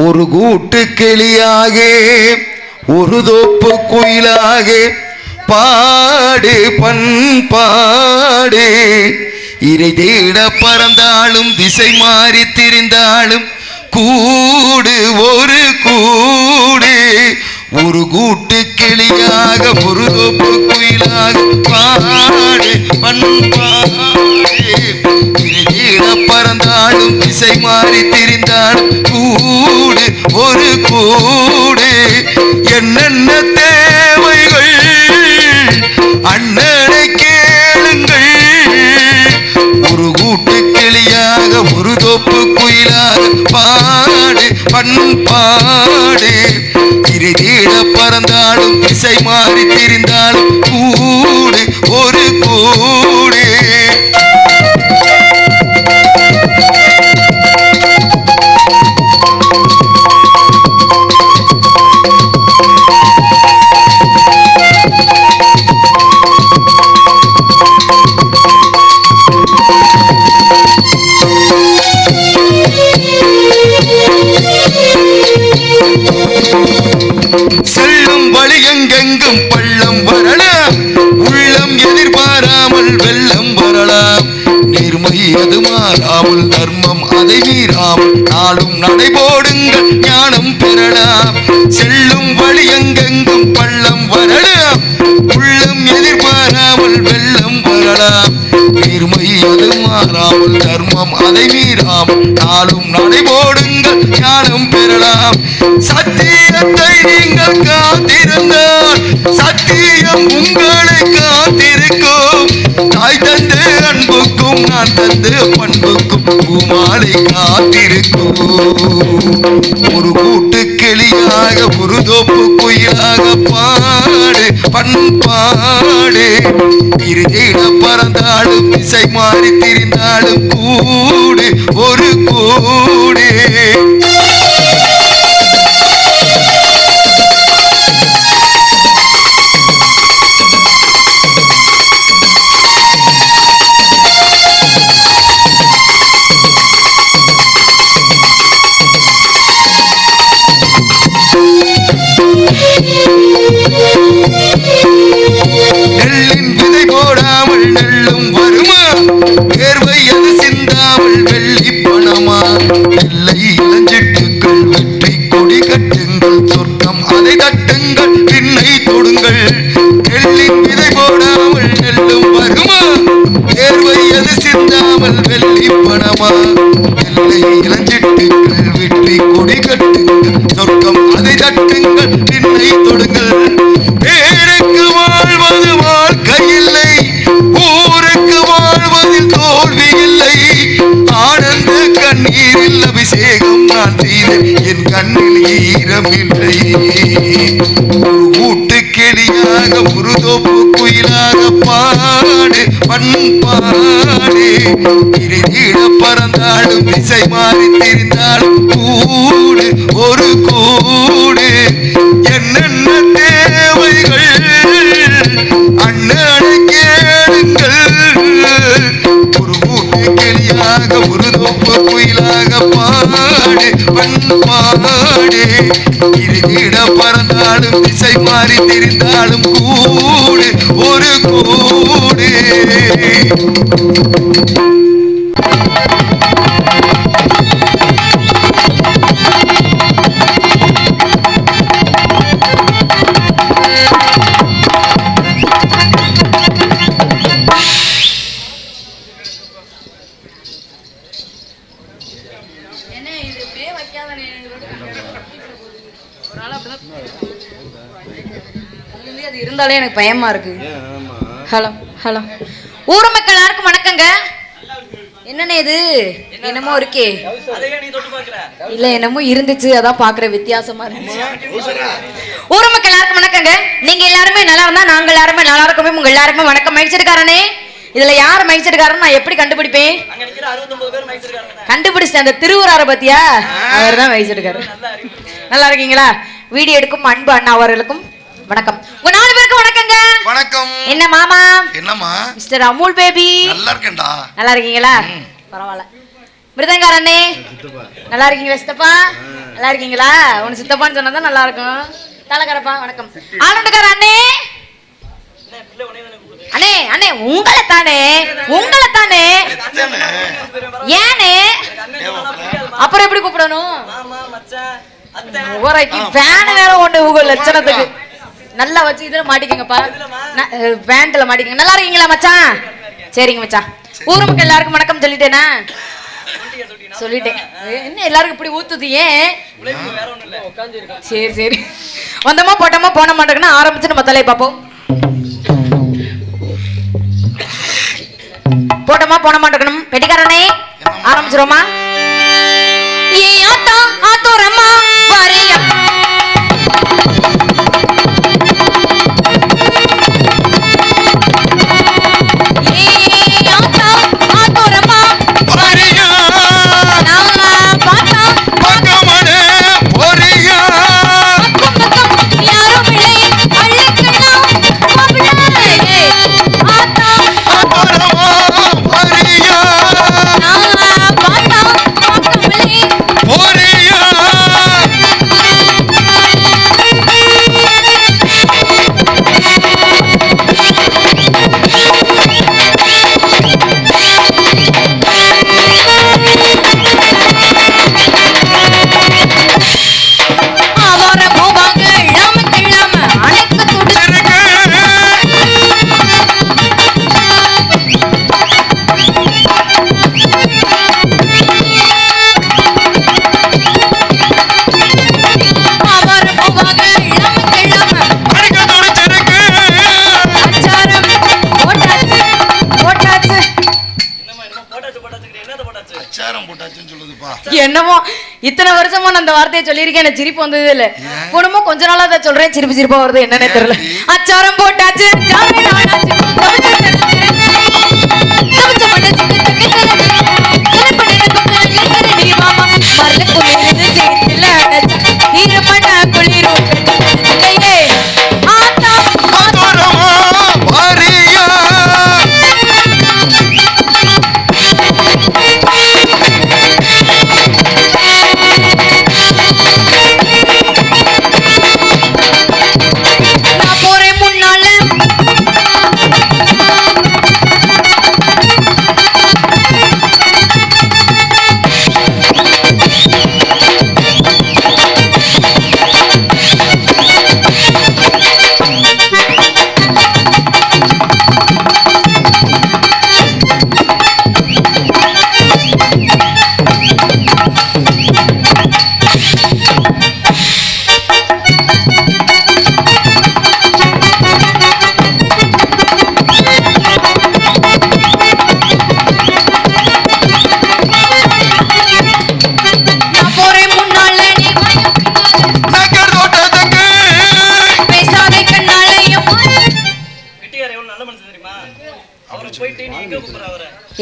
ஒரு கூட்டு கிளியாக ஒரு தோப்பு குயிலாக பாடு பண்பாடு. இறை தேட பறந்தாலும் திசை மாறி திரிந்தாலும் கூடு ஒரு கூடு. ஒரு கூட்டு கிளியாக ஒரு தோப்பு குயிலாக பாடு பண்பாடு. இறை தேட பறந்தாலும் திசை மாறி திரிந்தாலும் கூடு ஒரு கூடு. என்னென்ன தேவைகள் அண்ணனை கேளுங்கள். ஒரு கூட்டு கிளியாக ஒரு தோப்பு குயிலாக பாடு பண்பாடு. இறை தேட பறந்தாலும் திசை மாறி திரிந்தாலும் கூடு ஒரு கூடு. செல்லும் வழி எங்கெங்கும் பள்ளம் வரலாம், உள்ளம் எதிர்பாராமல் வெள்ளம் வரலாம். நேர்மை அது மாறாமல் தர்மம் அதை மீறாமல் நாளும் நடைபோடுங்கள் ஞானம் பெறலாம். செல்லும் வழி எங்கெங்கும் பள்ளம் வரலாம், உள்ளம் எதிர்பாராமல் வெள்ளம் வரலாம். நேர்மை அது மாறாமல் தர்மம் அதை மீறாமல் நாளும் நடைபோடுங்கள் ஞானம் பெறலாம். சத்தியத்தை நீங்கள் காத்திருந்தால் சத்தியம் உங்களை காத்திருக்கும். தாய் தந்து அன்புக்கும் நான் தந்து பண்புக்கும் பூமாலை காத்திருக்கும். ஒரு கூட்டு கிளியாக ஒரு தோப்பு குயிலாக பாடு பண்பாடு. இருதேட பறந்தாலும் திசை மாறி திரிந்தாலும் கூடு ஒரு கூடு. நெல்லின் விதை போடாமல் நெல்லும் வருமா, வேர்வை அது சிந்தாமல் வெள்ளி பணமா. நெல்லை இளஞ்சிட்டுக்கள் வெற்றி கொடி கட்டுங்கள், சொர்க்கம் அதை தட்டுங்கள் பின்னை தொடுங்கள். நெல்லின் விதை போடாமல் நெல்லும் வருமா, வேர்வை அது சிந்தாமல் வெள்ளி பணமா. நெல்லை இளஞ்சிட்டுக்கள் வெற்றி கொடி கட்டுங்கள், சொர்க்கம் அதை தட்டுங்கள் பின்னை தொடுங்கள். பேருக்கு வாழ்வது வாழ்க்கை இல்லை, ஊருக்கு வாழ்வதில் தோல்வி இல்லை. ஆனந்த கண்ணீரில் அபிஷேகம் நான் செய்தேன், என் கண்ணில் ஈரம் இல்லை. ஒரு கூட்டு கிளியாக ஒரு தோப்பு குயிலாக பாடு பண்பாடு. இறை தேட பறந்தாலும் திசை மாறி திரிந்தாலும் கூடு ஒரு கூடு. என்னென்ன தேவைகள் அண்ணனை கேளுங்கள். ஒரு கூட்டு கிளியாக ஒரு தோப்பு குயிலாக பாடு பண்பாடு. இருதிட பறந்தாலும் திசை மாறி திரிந்தாலும் கூடு ஒரு கூடு. இருந்தாலே எனக்கு பயமா இருக்கு. ஹலோ ஹலோ ஊர் மக்கள் எல்லாருக்கும் வணக்கங்க. என்னன்னு இது என்னமோ இருக்கே? இல்ல என்னமோ இருந்துச்சு, அதான் பாக்குற வித்தியாசமா இருந்துச்சு. ஊர் மக்கள் எல்லாருக்கும் வணக்கங்க. நீங்க எல்லாருமே நல்லா இருந்தா நாங்க எல்லாருமே நல்லா இருக்கவே. உங்க எல்லாருமே வணக்கம். மைச்செடுக்காரனே, இதுல யார் மைச்செடுக்காரன்னு நான் எப்படி கண்டுபிடிப்பேன்? கண்டுபிடிச்சேன். அந்த திருவுரார பத்தியா, அவர் தான் மைச்செடுக்காரு. நல்லா இருக்கீங்களா? வீடியோ எடுக்கும் அன்பு அண்ணா அவர்களுக்கும் வணக்கம். உங்க 4 பேருக்கும் வணக்கங்க. வணக்கம். என்ன மாமா? என்னம்மா? Mister Amul baby. நல்லா இருக்கேன்டா. நல்லா இருக்கீங்களா? பரவாயில்ல. மிருதங்காரண்ணே நல்லா இருக்கீங்களா? சித்தப்பா நல்லா இருக்கீங்களா? உனக்கு சித்தப்பான்னு சொன்னா நல்லா இருக்கும். தலைக்கரப்பா வணக்கம். ஆளுண்டுக்கார அண்ணே அண்ணே அண்ணே உங்களை தானே ஏனே அப்புறம் எப்படி கூப்பிடணும்? ஃபேன் வேற ஒண்ணு உங்க லட்சணத்துக்கு நல்லா வச்சு இதுல மாட்டிக்கங்கப்பா. பேண்ட்ல மாட்டிக்கங்க. நல்லா இருக்கீங்களா மச்சான்? சரிங்க மச்சான். ஊர் மக்கள் எல்லாருக்கும் வணக்கம் சொல்லிட்டேனா? சொல்லிட்டேன். என்ன எல்லாருக்கும் இப்படி ஊத்துது ஏன்? சரி சரி வந்தமா போட்டோமா போன மாட்டேங்கன்னா ஆரம்பிச்சு நம்ம தலையை பார்ப்போம். போட்டோமா போன மாட்டேக்கணும். பெட்டிக்காரனே ஆரம்பிச்சிரோமா? ஏ ஆத்தா ஆத்தோரம்மா வாரியா என்னமோ இத்தனை வருஷமா நான் அந்த வார்த்தையை சொல்லியிருக்கேன். எனக்கு சிரிப்பு வந்தது இல்ல. குடும்பம் கொஞ்ச நாளா தான் சொல்றேன். சிரிப்பா வருது என்னன்னே தெரியல. அச்சாரம் போட்டாச்சு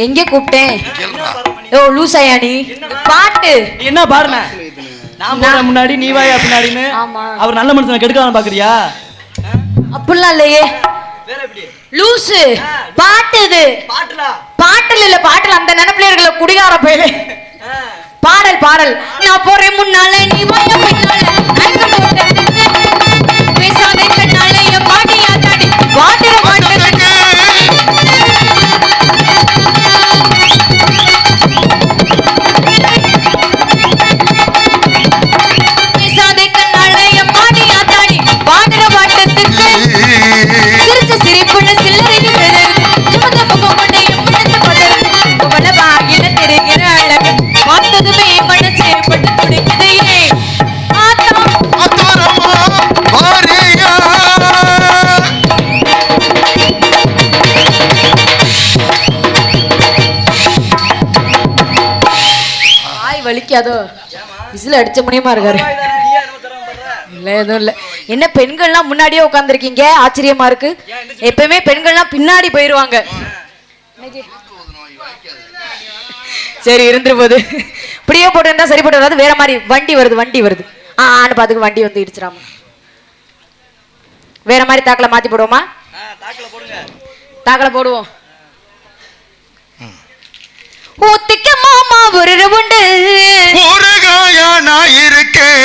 எங்க கூப்பிட்டேன்? ஓ லூசாயா நீ? பாட்டு என்ன பாருன? நான் முன்னாடி நீ வாயா பின்னாடின்னு. அவர் நல்ல மனுஷனை கெடுக்கலாம் பாக்குறியா? அப்படிலாம் இல்லையே. வேற எப்படி? லூசு பாட்டு இது. பாட்டுல இல்ல பாட்டுல அந்த நினைப்புல இருக்கல குடிகார பயலே. பாடல் பாடல். நான் போறேன் முன்னால நீ வாயா பின்னால ஐந்து போட்டதுக்கு பேசாதே கண்ணால என் பாட்டியா தாடி வாட்டுற மாட்டேங்க. வலிக்காதோ? விசில் அடிச்ச முடியுமா இருக்காரு? இல்ல எதுவும் இல்ல. என்ன பெண்கள்லாம் முன்னாடியே உட்கார்ந்துருக்கீங்க? ஆச்சரியமா இருக்கு. எப்பவுமே பெண்கள்லாம் பின்னாடி போயிருவாங்க. சரி இருந்துரு போது. இப்படியே போட்டு இருந்தா சரி போட்டு வராது. வேற மாதிரி வண்டி வருது. ஆன்னு பாத்துக்கு வண்டி வந்து இடிச்சிடாம. வேற மாதிரி தாக்கல மாத்தி போடுவோமா? தாக்கல போடுவோம். ஊத்திக்க மாமா ஒரு உண்டு ஊறுகாயா நான் இருக்கேன்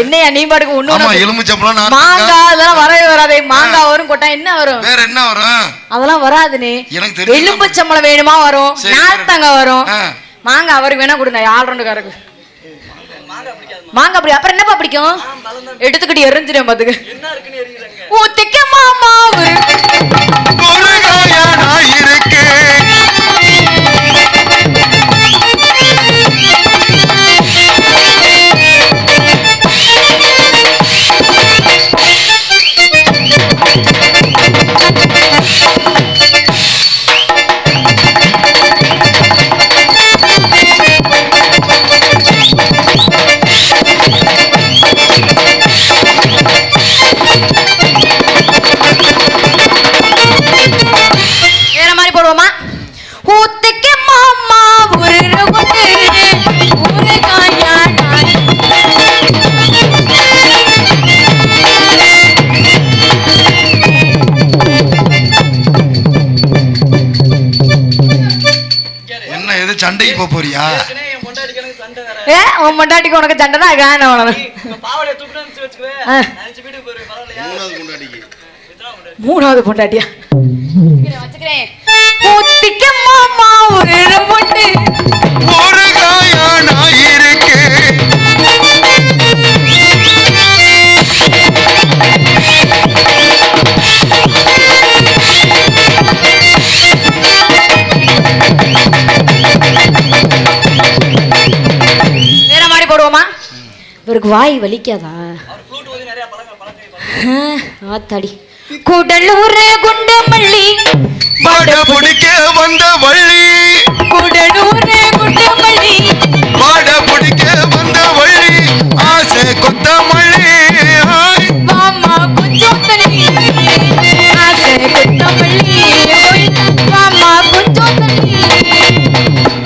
என்னையா நீ பாட்டுக்கு ஆமா ஒண்ணு எலுமிச்சம்பழம் மாங்காய் அதெல்லாம் வரவே வராதே. மாங்காய் வரும் கொட்டா என்ன வரும்? வேற என்ன வரும்? அதெல்லாம் வராதுனே. எனக்கு தெரியும். எலுமிச்சம்பழம் வேணுமா வரும், நார்த்தங்க வரும். மாங்காய் அவருக்கு வேணா கொடுங்க ஆள் ரெண்டுக்காரருக்கு. மாங்காய் அப்படி அப்புறம் என்னப்பா பிடிக்கும்? எடுத்துக்கிட்டு எரிஞ்சிடும் பாத்துக்கு. ஊத்திக்க மாமா ஒரு காயானா இருக்கு. சண்டைக்கு போறியா? உன் பொண்டாட்டிக்கு உனக்கு சண்டை தான் மூணாவது பொண்டாட்டியா வச்சுக்கிறேன். ஒரு காயானா இருக்கு. வேற மாதிரி போடுவோமா? இவருக்கு வாய் வலிக்காதா? ஆத்தாடி கூடலூர் குண்டமல்லி வாட பிடிக்க வந்த வள்ளி. கூடலூர் குண்டமல்லி வாட பிடிக்க வந்த வள்ளி. ஆசை கொத்தமல்லி. மாமா கொஞ்சம் தள்ளி. ஆசை கொத்தமல்லி மாமா கொஞ்சம் தள்ளி.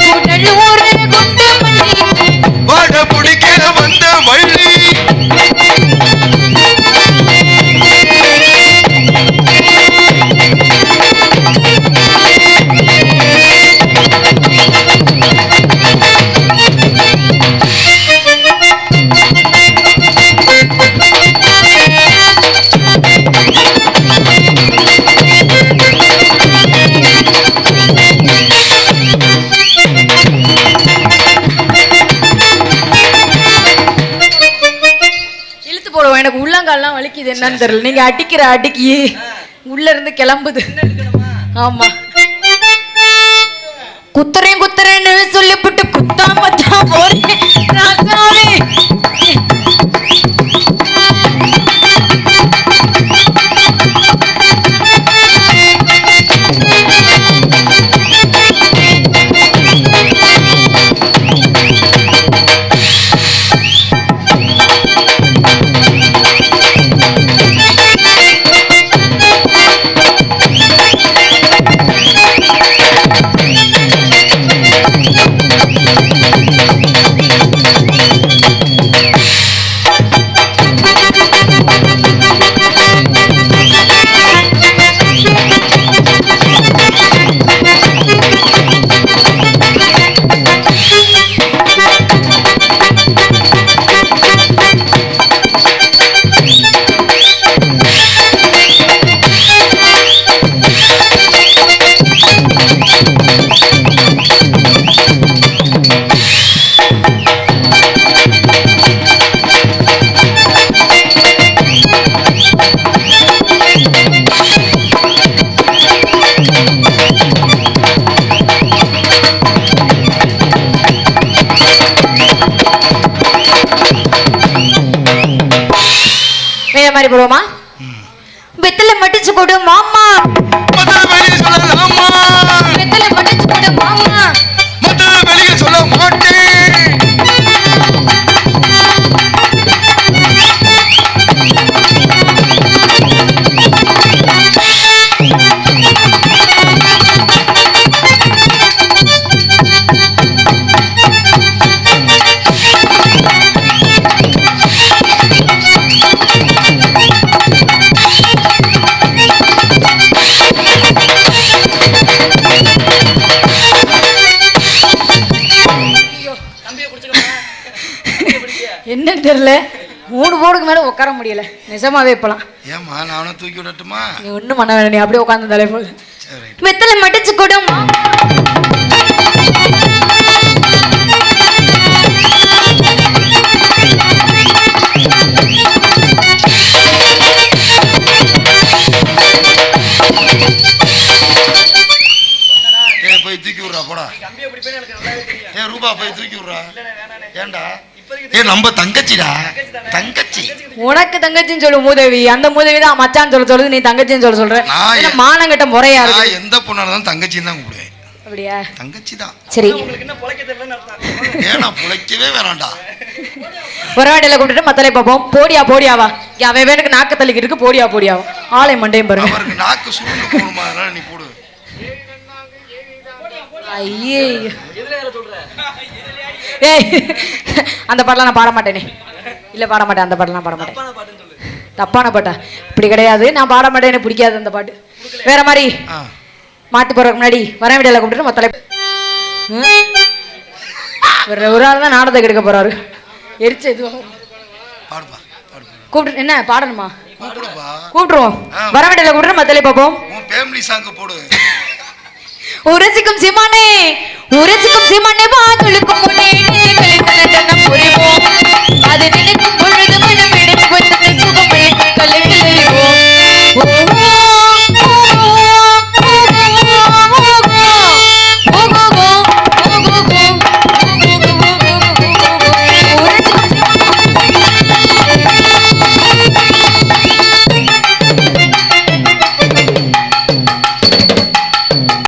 கூடலூர் குண்டமல்லி வாட பிடிக்க வந்த வள்ளி. எனக்கு உள்ளங்கால்லாம் வலிக்குது என்னன்னு தெரியல. நீங்க அடிக்கிற அடிக்கி உள்ள இருந்து கிளம்புது. ஆமா குத்துறேன் குத்துறேன்னு சொல்லிவிட்டு குத்தாம தான் போறேன் ராசாவே. மாதிரி போடுவோமா? வெத்தலை மடிச்சு கொடு மாமா. வெத்தலை மடிச்சு கொடு மாமா. வெளியே சொல்ல மாட்டேன். என்ன தெரியல 3 போர்டுக்கு மேல உட்கார முடியல நிஜமாவே இப்பலாம். ஏம்மா நானும் தூக்கி விடட்டுமா? நீ ஒண்ணும் பண்ண வேணாம், நீ அப்படியே உட்கார்ந்து தலை போல. சரி. வெத்தலை மடிச்சு கொடுமா. போய் தூக்கி விடுறா போடா. ரூபா போய் தூக்கி விடுறா. ஏண்டா நம்ம தங்கச்சிடா, தங்கச்சி. உனக்கு தங்கச்சின்னு சொல்லு மூதேவி, அந்த மூதேவி தான் மச்சான் சொல்லுது, நீ தங்கச்சின்னு சொல்ற. மானங்கட்ட முறையா இருக்கு. எந்த பொண்ணா இருந்தாலும் தங்கச்சின்னு தான் கூப்பிடுவேன். அப்படியா? தங்கச்சி தான். சரி, ஏன்னா புழைக்கவே வேணாண்டா. வரவாடையில கூப்பிட்டு மத்தலை பார்ப்போம். போடியா போடியாவா, அவன் வேணுக்கு நாக்கு தள்ளிக்கு இருக்கு. போடியா போடியாவா, ஆளை மண்டையும் பாருங்க. அவருக்கு நாக்கு சுருண்டு போகணுமா, அதனால நீ போடு. ஐயே ஏய், அந்த பாட்டெல்லாம் நான் பாட மாட்டேனே. இல்ல பாட மாட்டேன், அந்த பாட்டெல்லாம் பாட மாட்டேன். தப்பான பாட்டா? இப்படி கிடையாது, நான் பாட மாட்டேன், எனக்கு பிடிக்காது அந்த பாட்டு. வேற மாதிரி மாட்டு போறதுக்கு முன்னாடி வர வீடியோல கூப்பிட்டு மத்தலை ஒரு ஆள் தான் நாடகத்தை கெடுக்க போறாரு. எரிச்ச இது கூப்பிட்டு என்ன பாடணுமா? கூப்பிட்டுருவோம். வர வீடியோல கூப்பிட்டு மத்தலை பார்ப்போம். ஃபேமிலி சாங் போடு. உரசிக்கும் சீமானே, உரசிக்கும் சீமானே, பாதுளுக்கும் முன்னே புரிவோம். அது நினைக்கும்